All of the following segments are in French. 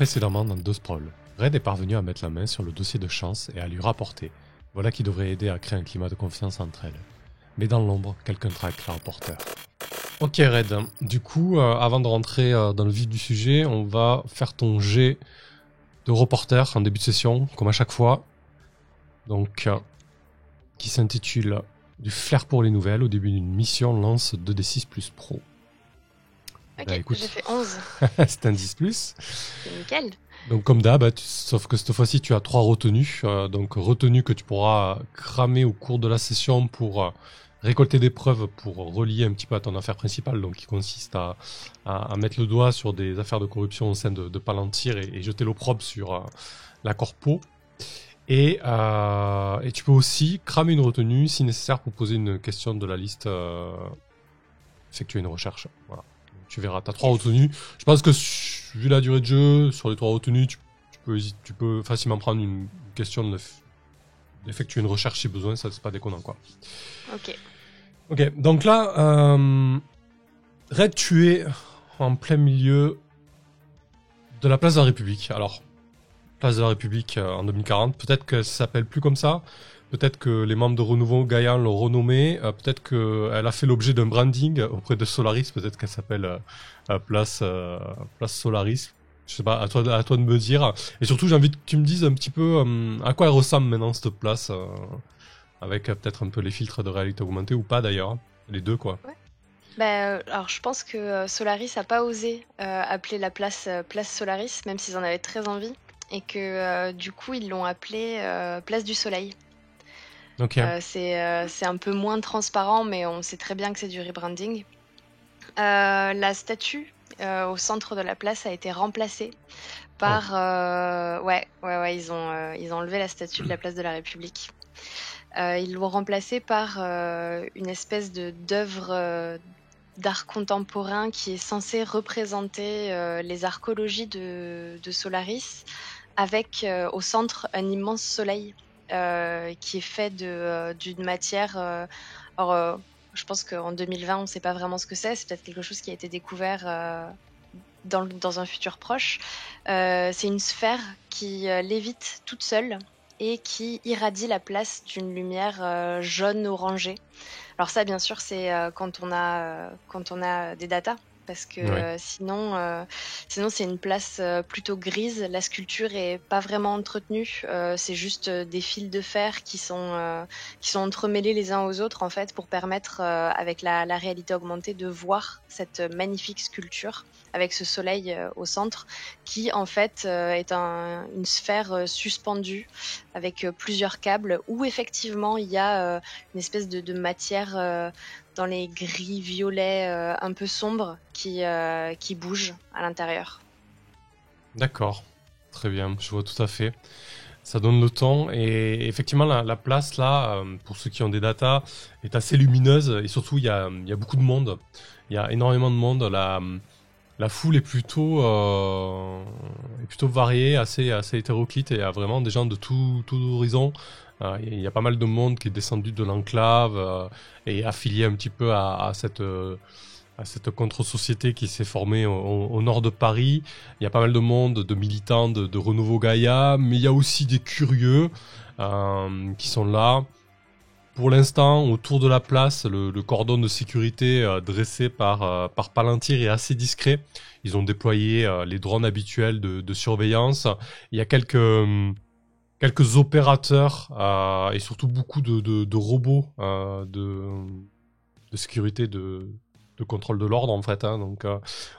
Précédemment dans Deux Sprawl, Red est parvenu à mettre la main sur le dossier de Chance et à lui rapporter. Voilà qui devrait aider à créer un climat de confiance entre elles. Mais dans l'ombre, quelqu'un traque la reporter. Ok Red, du coup, avant de rentrer dans le vif du sujet, on va faire ton jet de reporter en début de session, comme à chaque fois. Donc, qui s'intitule Du flair pour les nouvelles. Au début d'une mission, lance 2d6 plus pro. Ok, Bah, écoute. j'ai fait 11. C'est un 10 plus. C'est nickel. Donc comme d'hab, sauf que cette fois-ci tu as 3 retenues. Donc retenues que tu pourras cramer au cours de la session pour récolter des preuves pour relier un petit peu à ton affaire principale, donc qui consiste à mettre le doigt sur des affaires de corruption au sein de Palantir et jeter l'opprobre sur la corpo. Et tu peux aussi cramer une retenue si nécessaire pour poser une question de la liste, effectuer une recherche. Voilà. Tu verras, tu as 3 retenues. Je pense que vu la durée de jeu, sur les 3 retenues, tu peux facilement prendre une question d'effectuer une recherche si besoin, ça c'est pas déconnant quoi. Ok, donc là, Red, tu es en plein milieu de la place de la République. Alors, place de la République en 2040, peut-être que ça s'appelle plus comme ça. Peut-être que les membres de Renouveau Gaïa l'ont renommée. Peut-être qu'elle a fait l'objet d'un branding auprès de Solaris. Peut-être qu'elle s'appelle place Solaris. Je sais pas, à toi de me dire. Et surtout, j'ai envie que tu me dises un petit peu à quoi elle ressemble maintenant cette place. Avec peut-être un peu les filtres de réalité augmentée ou pas d'ailleurs. Les deux quoi. Ouais. Alors je pense que Solaris a pas osé appeler la place Solaris, même s'ils en avaient très envie. Et que du coup, ils l'ont appelée place du Soleil. Okay. C'est un peu moins transparent, mais on sait très bien que c'est du rebranding. La statue au centre de la place a été remplacée par... ils ont enlevé la statue de la place de la République. Ils l'ont remplacée par une espèce d'œuvre d'art contemporain qui est censée représenter les archéologies de Solaris, avec au centre un immense soleil. Qui est fait d'une matière. Je pense qu'en 2020, on ne sait pas vraiment ce que c'est. C'est peut-être quelque chose qui a été découvert dans un futur proche. C'est une sphère qui lévite toute seule et qui irradie la place d'une lumière jaune-orangée. Alors ça, bien sûr, c'est quand on a des datas. Parce que sinon c'est une place plutôt grise. La sculpture est pas vraiment entretenue. C'est juste des fils de fer qui sont entremêlés les uns aux autres en fait pour permettre avec la réalité augmentée de voir cette magnifique sculpture avec ce soleil au centre qui en fait est une sphère suspendue avec plusieurs câbles où effectivement il y a une espèce de matière dans les gris violets un peu sombres qui bougent à l'intérieur. D'accord, très bien, je vois tout à fait. Ça donne le ton et effectivement la place là, pour ceux qui ont des datas, est assez lumineuse et surtout il y a beaucoup de monde. Il y a énormément de monde. La foule est plutôt variée, assez hétéroclite et il y a vraiment des gens de tout horizon. Il y a pas mal de monde qui est descendu de l'enclave et affilié un petit peu à cette contre-société qui s'est formée au nord de Paris. Il y a pas mal de monde, de militants de Renouveau Gaïa, mais il y a aussi des curieux qui sont là. Pour l'instant, autour de la place, le cordon de sécurité dressé par Palantir est assez discret. Ils ont déployé les drones habituels de surveillance. Il y a quelques opérateurs et surtout beaucoup de robots de sécurité de contrôle de l'ordre en fait. Donc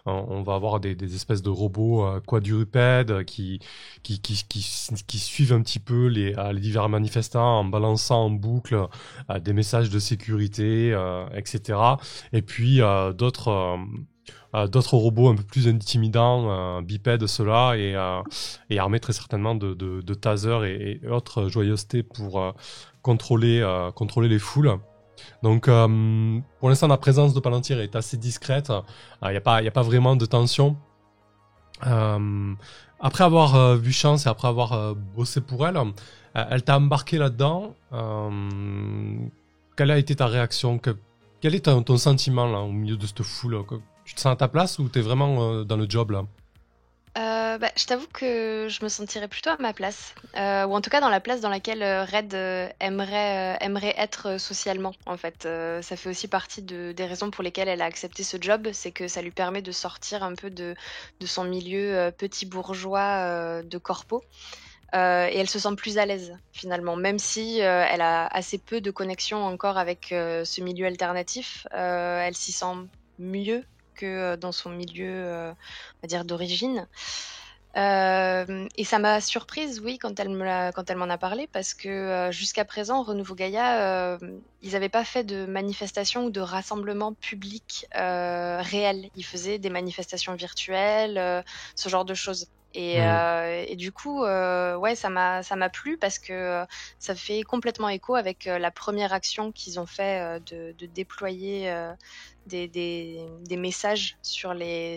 on va avoir des espèces de robots quadrupèdes qui suivent un petit peu les divers manifestants en balançant en boucle des messages de sécurité, etc. Et puis d'autres robots un peu plus intimidants, bipèdes ceux-là, et armés très certainement de tasers et autres joyeusetés pour contrôler les foules. Donc pour l'instant la présence de Palantir est assez discrète, il n'y a pas vraiment de tension. Après avoir vu Chance et après avoir bossé pour elle, elle t'a embarqué là-dedans. Quelle a été ta réaction? Quel est ton sentiment là, au milieu de cette foule? Tu te sens à ta place ou t'es vraiment dans le job là? Je t'avoue que je me sentirais plutôt à ma place, ou en tout cas dans la place dans laquelle, Red, aimerait être, socialement, en fait. Ça fait aussi partie des raisons pour lesquelles elle a accepté ce job, c'est que ça lui permet de sortir un peu de son milieu, petit bourgeois, de corpo, et elle se sent plus à l'aise, finalement. Même si, elle a assez peu de connexion encore avec, ce milieu alternatif, elle s'y sent mieux que, dans son milieu, on va dire d'origine. Et ça m'a surprise, oui, quand elle m'en a parlé parce que, jusqu'à présent, Renouveau Gaïa, ils avaient pas fait de manifestations ou de rassemblements publics, réels. Ils faisaient des manifestations virtuelles, ce genre de choses Hmm. et du coup, ouais, ça m'a plu parce que, ça fait complètement écho avec, la première action qu'ils ont fait, de déployer, des messages sur les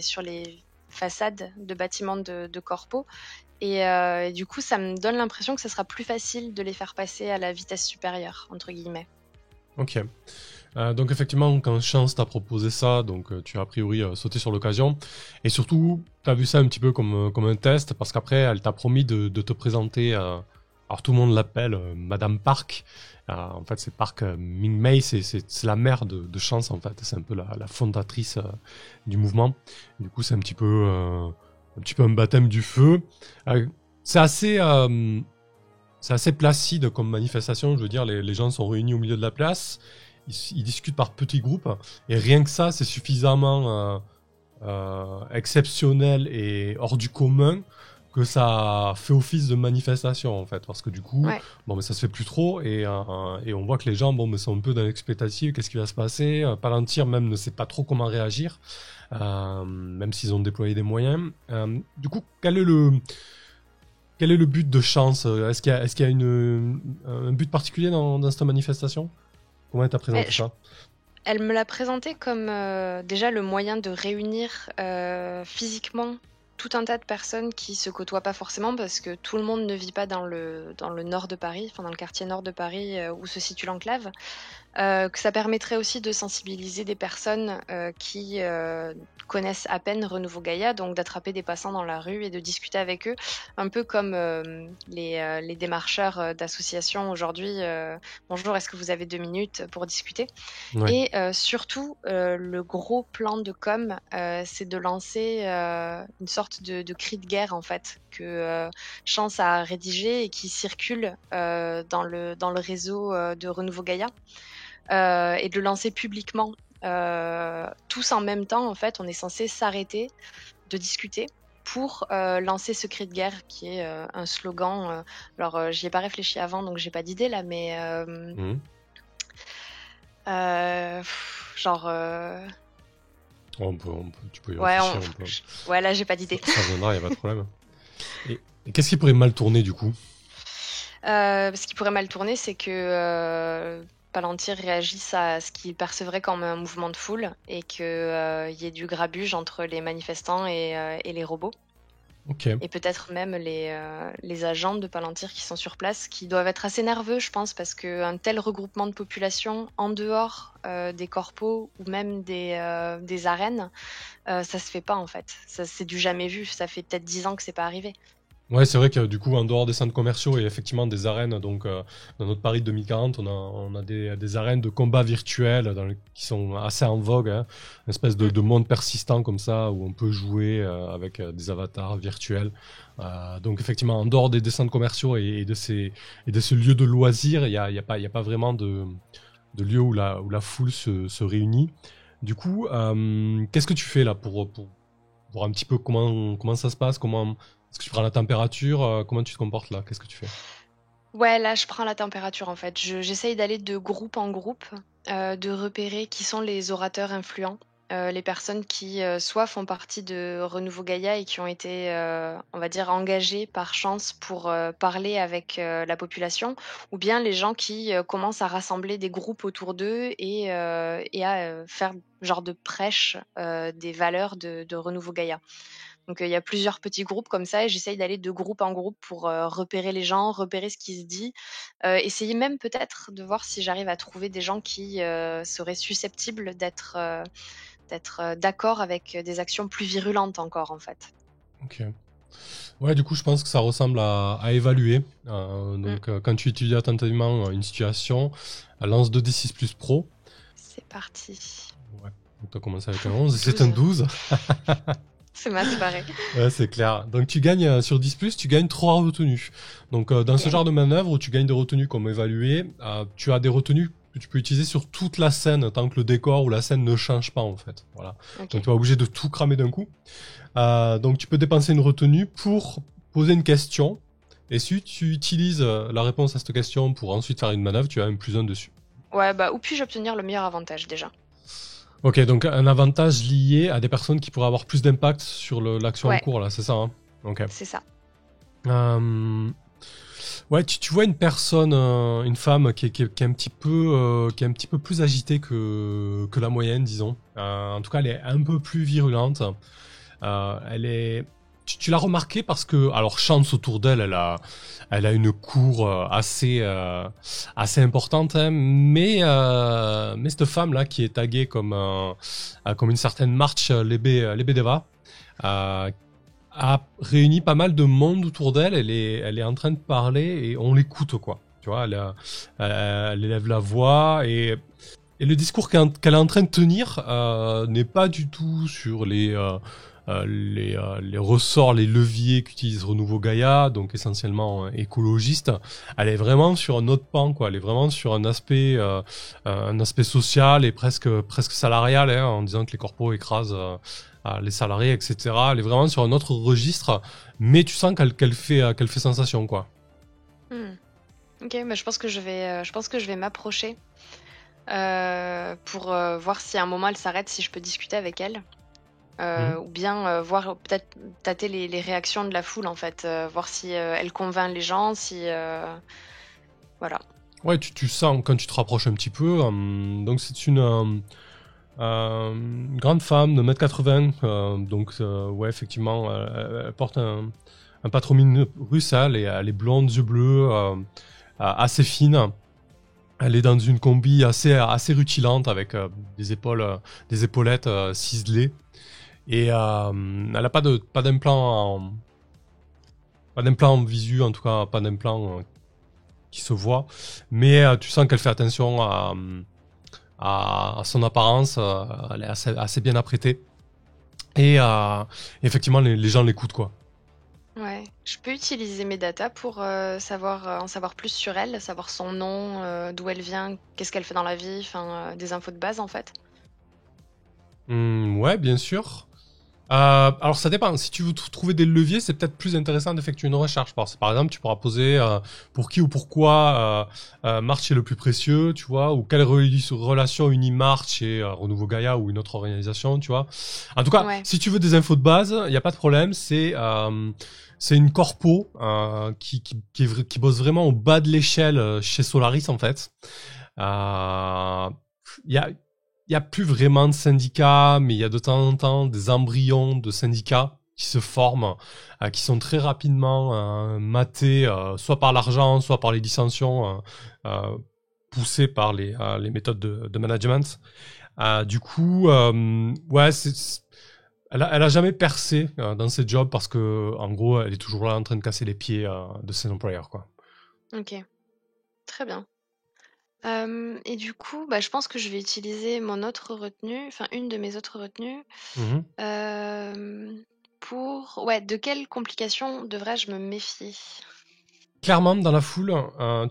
façades de bâtiments de corpo et du coup, ça me donne l'impression que ce sera plus facile de les faire passer à la «vitesse supérieure» entre guillemets. Ok. Donc effectivement, quand Chance t'a proposé ça, donc tu as a priori sauté sur l'occasion. Et surtout, tu as vu ça un petit peu comme un test, parce qu'après, elle t'a promis de te présenter. Alors tout le monde l'appelle Madame Park. En fait, c'est Park Ming Mei, c'est la mère de Chance, en fait. C'est un peu la fondatrice du mouvement. Du coup, c'est un petit peu un baptême du feu. Euh, c'est assez... c'est assez placide comme manifestation, je veux dire, les gens sont réunis au milieu de la place, ils discutent par petits groupes, et rien que ça, c'est suffisamment exceptionnel et hors du commun que ça fait office de manifestation, en fait, parce que du coup, Ouais. bon, mais ça se fait plus trop, et on voit que les gens, bon, mais sont un peu dans l'expectative, qu'est-ce qui va se passer, Palantir même ne sait pas trop comment réagir, même s'ils ont déployé des moyens. Du coup, quel est le but de Chance? Est-ce qu'il y a un but particulier dans cette manifestation? Comment elle t'a Mais présenté ça? elle me l'a présenté comme, déjà le moyen de réunir, physiquement tout un tas de personnes qui se côtoient pas forcément parce que tout le monde ne vit pas dans le nord de Paris, enfin dans le quartier nord de Paris, où se situe l'enclave. Que ça permettrait aussi de sensibiliser des personnes, qui, connaissent à peine Renouveau Gaïa, donc d'attraper des passants dans la rue et de discuter avec eux. Un peu comme, les démarcheurs, d'associations aujourd'hui, «Bonjour, est-ce que vous avez 2 minutes pour discuter?» Ouais. Et surtout, le gros plan de com, c'est de lancer, une sorte de cri de guerre, en fait, que, Chance a rédigé et qui circule, dans le réseau, de Renouveau Gaïa. Et de le lancer publiquement, tous en même temps, en fait, on est censé s'arrêter, de discuter pour, lancer ce cri de guerre qui est, un slogan, alors, j'y ai pas réfléchi avant donc j'ai pas d'idée là, mais Mhm. genre, Tu peux y ouais, réfléchir un peu. ouais, là j'ai pas d'idée. Ça viendra, il n'y a pas de problème. Et qu'est-ce qui pourrait mal tourner du coup? Ce qui pourrait mal tourner, c'est que, Palantir réagisse à ce qu'il percevrait comme un mouvement de foule et que, il y ait du grabuge entre les manifestants et les robots. Ok. Et peut-être même les agents de Palantir qui sont sur place, qui doivent être assez nerveux, je pense, parce qu'un tel regroupement de population en dehors, des corpos ou même des arènes, ça se fait pas, en fait. Ça, c'est du jamais vu. Ça fait peut-être 10 ans que c'est pas arrivé. Ouais, c'est vrai que du coup, en dehors des centres commerciaux et effectivement des arènes, donc dans notre Paris 2040, on a des arènes de combat virtuels qui sont assez en vogue, hein. Une espèce Mmh. de monde persistant comme ça où on peut jouer avec des avatars virtuels. Donc effectivement, en dehors des centres commerciaux et de ce lieu de loisirs, il y a pas vraiment de lieu où où la foule se réunit. Du coup, qu'est-ce que tu fais là pour voir un petit peu comment ça se passe, est-ce que tu prends la température, comment tu te comportes là, qu'est-ce que tu fais? Ouais, là, je prends la température, en fait. J'essaye d'aller de groupe en groupe, de repérer qui sont les orateurs influents, les personnes qui, soit font partie de Renouveau Gaïa et qui ont été, on va dire, engagées par Chance pour, parler avec, la population ou bien les gens qui, commencent à rassembler des groupes autour d'eux et à, faire genre de prêche, des valeurs de Renouveau Gaïa. Donc, il y a plusieurs petits groupes comme ça et j'essaye d'aller de groupe en groupe pour, repérer les gens, repérer ce qui se dit, essayer même peut-être de voir si j'arrive à trouver des gens qui, seraient susceptibles d'être d'accord avec, des actions plus virulentes encore, en fait. Ok. Ouais, du coup, je pense que ça ressemble à évaluer. Mm. Quand tu étudies attentivement une situation, lance 2d6 plus pro. C'est parti. Ouais. Donc, tu as commencé avec un 11 et c'est 12. un 12. C'est maths pareil. Ouais, c'est clair. Donc, tu gagnes sur 10 plus, tu gagnes 3 retenues. Donc, dans ce Ok. genre de manœuvre où tu gagnes des retenues comme évaluer, tu as des retenues que tu peux utiliser sur toute la scène tant que le décor ou la scène ne change pas, en fait. Voilà. Ok. Donc, tu vas obligé de tout cramer d'un coup. Donc, tu peux dépenser une retenue pour poser une question. Et si tu utilises la réponse à cette question pour ensuite faire une manœuvre, tu as un +1 dessus. Ouais, bah, où puis-je obtenir le meilleur avantage déjà? Ok, donc un avantage lié à des personnes qui pourraient avoir plus d'impact sur l'action en Ouais, cours, là, c'est ça, hein? Ok. c'est ça. Euh, Ouais, tu vois une personne, une femme qui est qui est un petit peu plus agitée que la moyenne, disons. En tout cas, elle est un peu plus virulente. Elle est, tu l'as remarqué parce que, alors, chance autour d'elle, elle a une cour assez importante, hein, mais cette femme-là qui est taguée comme une certaine marche Lebedeva, euh, a réuni pas mal de monde autour d'elle. Elle est en train de parler et on l'écoute, quoi. Tu vois, elle élève la voix et le discours qu'elle est en train de tenir n'est pas du tout sur les ressorts, les leviers qu'utilise Renouveau Gaïa, donc essentiellement écologiste. Elle est vraiment sur un autre pan, quoi. Elle est vraiment sur un aspect social et presque salarial, hein, en disant que les corpos écrasent les salariés, etc. Elle est vraiment sur un autre registre, mais tu sens qu'elle fait sensation, quoi. Hmm. Ok, bah, je pense que je vais m'approcher pour voir si à un moment elle s'arrête, si je peux discuter avec elle. Mhm. Ou bien voir peut-être tâter les réactions de la foule en fait, voir si elle convainc les gens, si voilà. Ouais, tu sens quand tu te rapproches un petit peu. Donc c'est une grande femme de 1m80, ouais, effectivement, elle porte un patronyme russe, hein, elle est blonde, yeux bleus, assez fine. Elle est dans une combi assez rutilante avec des épaulettes ciselées. Et elle a pas d'implant en visu, en tout cas pas d'implant qui se voit. Mais tu sens qu'elle fait attention à son apparence, elle est assez bien apprêtée. Et effectivement, les gens l'écoutent, quoi. Ouais. Je peux utiliser mes datas pour en savoir plus sur elle, savoir son nom, d'où elle vient, qu'est-ce qu'elle fait dans la vie, enfin des infos de base en fait. Ouais, bien sûr. Alors ça dépend, si tu veux trouver des leviers, c'est peut-être plus intéressant d'effectuer une recherche. Par exemple, tu pourras poser pour qui ou pourquoi March est le plus précieux, tu vois, ou quelle relation unit March et Renouveau Gaïa ou une autre organisation, tu vois. En tout cas, Ouais. si tu veux des infos de base, il n'y a pas de problème, c'est une corpo qui bosse vraiment au bas de l'échelle chez Solaris, en fait. Il y a il y a plus vraiment de syndicats, mais il y a de temps en temps des embryons de syndicats qui se forment, qui sont très rapidement matés, soit par l'argent, soit par les dissensions poussées par les méthodes de management. Du coup, ouais, elle a jamais percé dans ses jobs parce que, en gros, elle est toujours là en train de casser les pieds de ses employeurs, quoi. Ok. Très bien. Et du coup, bah, je pense que je vais utiliser mon autre retenue, enfin une de mes autres retenues, Mhm. pour... Ouais, de quelles complications devrais-je me méfier? Clairement, dans la foule,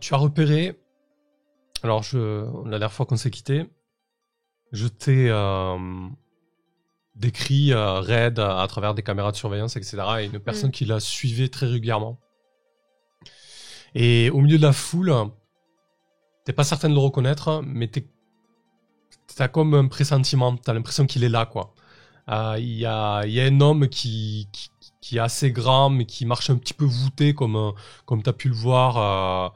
tu as repéré. Alors, la dernière fois qu'on s'est quitté, je t'ai décrit Red à travers des caméras de surveillance, etc. Et une personne qui la suivait très régulièrement. Et au milieu de la foule, t'es pas certain de le reconnaître, mais t'as comme un pressentiment. T'as l'impression qu'il est là, quoi. Il y a un homme qui est assez grand, mais qui marche un petit peu voûté, comme t'as pu le voir.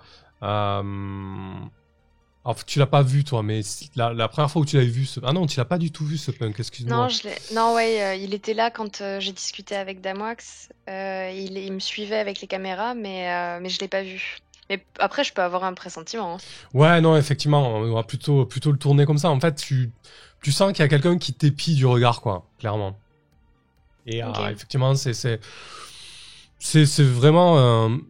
Alors, tu l'as pas vu, toi, mais la première fois où tu l'avais vu, ah non, tu l'as pas du tout vu, ce punk, excuse-moi. Non, ouais, il était là quand j'ai discuté avec Damox. Il me suivait avec les caméras, mais je l'ai pas vu. Mais après, je peux avoir un pressentiment, hein. Ouais, non, effectivement, on va plutôt le tourner comme ça. En fait, tu sens qu'il y a quelqu'un qui t'épie du regard, quoi, clairement. Et Ok. effectivement, c'est vraiment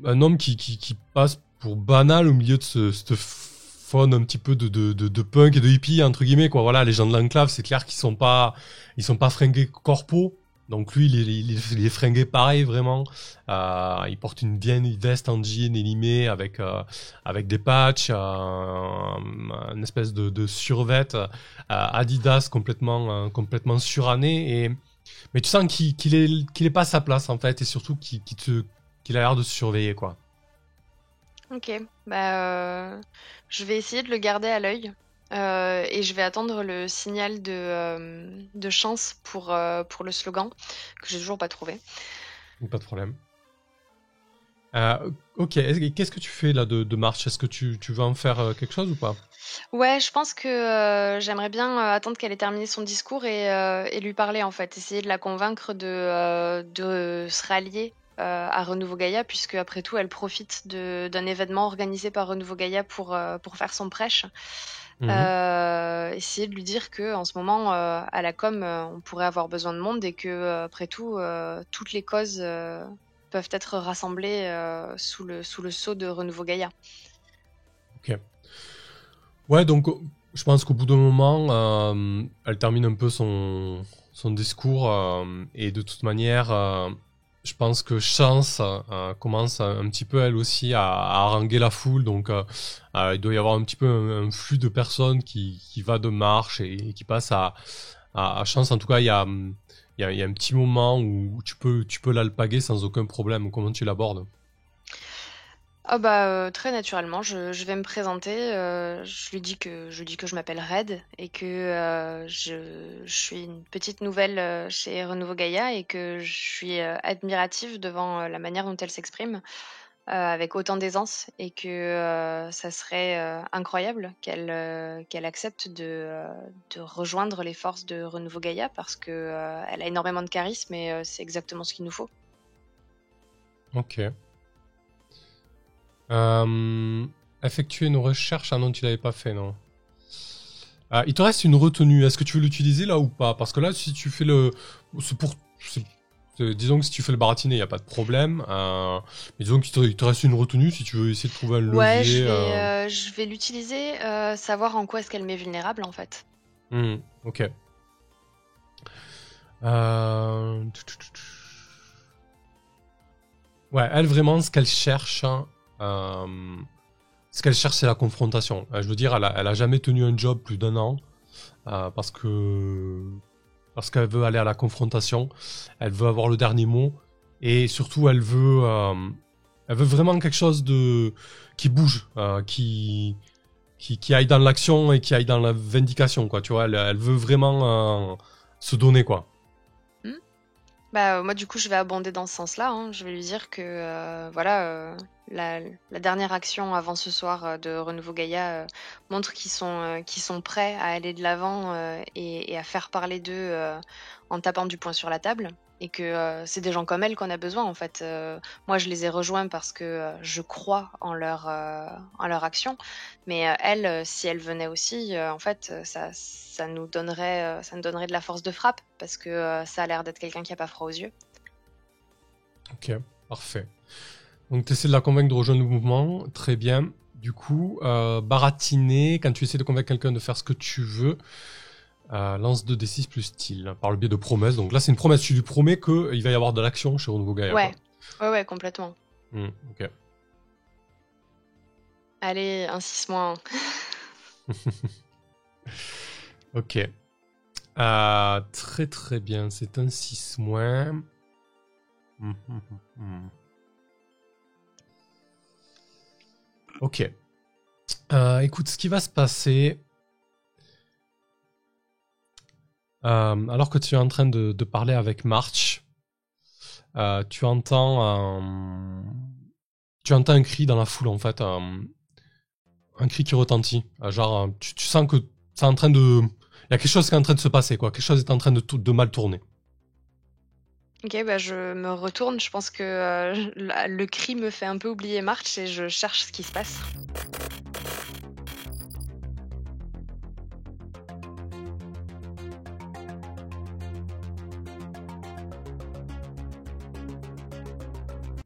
un homme qui passe pour banal au milieu de cette faune un petit peu de punk et de hippie, entre guillemets, quoi. Voilà, les gens de l'enclave, c'est clair qu'ils sont pas fringués corpo. Donc lui, il est fringué pareil, vraiment. Il porte une vieille veste en jean élimée avec des patchs, une espèce de survêt Adidas complètement suranné. Mais tu sens qu'il est pas à sa place, en fait, et surtout qu'il a l'air de se surveiller, quoi. Ok, je vais essayer de le garder à l'œil et je vais attendre le signal de chance pour le slogan que j'ai toujours pas trouvé. Pas de problème. Ok, qu'est-ce que tu fais là de marche? Est-ce que tu veux en faire quelque chose ou pas? Ouais, je pense que j'aimerais bien attendre qu'elle ait terminé son discours et lui parler en fait, essayer de la convaincre de se rallier à Renouveau Gaïa, puisque après tout, elle profite d'un événement organisé par Renouveau Gaïa pour faire son prêche. Essayer de lui dire que en ce moment, à la com, on pourrait avoir besoin de monde et que après tout, toutes les causes peuvent être rassemblées sous le sceau de Renouveau Gaïa. Ok. Ouais, donc je pense qu'au bout d'un moment, elle termine un peu son discours et de toute manière, je pense que Chance commence un petit peu elle aussi à haranguer la foule, donc il doit y avoir un petit peu un flux de personnes qui va de marche et qui passe à Chance. En tout cas, il y a un petit moment où tu peux l'alpaguer sans aucun problème. Comment tu l'abordes? Très naturellement, je vais me présenter, je lui dis que je m'appelle Red et que, je suis une petite nouvelle, chez Renouveau Gaïa et que je suis, admirative devant, la manière dont elle s'exprime, avec autant d'aisance et que, ça serait, incroyable qu'elle accepte de rejoindre les forces de Renouveau Gaïa parce que, elle a énormément de charisme et c'est exactement ce qu'il nous faut. Ok. Effectuer une recherche. Ah non, tu l'avais pas fait, non. Il te reste une retenue. Est-ce que tu veux l'utiliser là ou pas? Parce que là, si tu fais disons que si tu fais le baratiné, il n'y a pas de problème. Mais disons qu'il te reste une retenue si tu veux essayer de trouver un Ouais, levier. je vais l'utiliser, savoir en quoi est-ce qu'elle m'est vulnérable en fait. Ok. Ouais, elle vraiment, ce qu'elle cherche, c'est la confrontation. Je veux dire, elle a jamais tenu un job plus d'1 an parce qu'elle veut aller à la confrontation. Elle veut avoir le dernier mot et surtout, elle veut vraiment quelque chose qui bouge, qui aille dans l'action et qui aille dans la vindication, quoi. Tu vois, elle veut vraiment se donner, quoi. Moi, du coup, je vais abonder dans ce sens-là, hein. Je vais lui dire que, la dernière action avant ce soir, de Renouveau Gaïa, montre qu'ils sont prêts à aller de l'avant, et à faire parler d'eux, en tapant du poing sur la table et que, c'est des gens comme elle qu'on a besoin, en fait. Moi, je les ai rejoints parce que, je crois en leur action, mais, elle, si elle venait aussi, en fait, ça nous donnerait de la force de frappe parce que, ça a l'air d'être quelqu'un qui a pas froid aux yeux. Ok, parfait. Donc tu essaies de la convaincre de rejoindre le mouvement, très bien. Du coup, baratiner, quand tu essaies de convaincre quelqu'un de faire ce que tu veux, lance 2d6 plus style, par le biais de promesses. Donc là, c'est une promesse, tu lui promets qu'il va y avoir de l'action chez Renouveau Gaïa. Ouais, quoi. ouais, complètement. Ok. Allez, un 6-. Ok. Très très bien, c'est un 6-. Ok. Écoute, ce qui va se passer... alors que tu es en train de parler avec March, tu entends un cri dans la foule, en fait. Un cri qui retentit. Genre, tu sens que c'est en train de... Il y a quelque chose qui est en train de se passer, quoi. Quelque chose est en train de mal tourner. Ok, je me retourne. Je pense que le cri me fait un peu oublier March et je cherche ce qui se passe.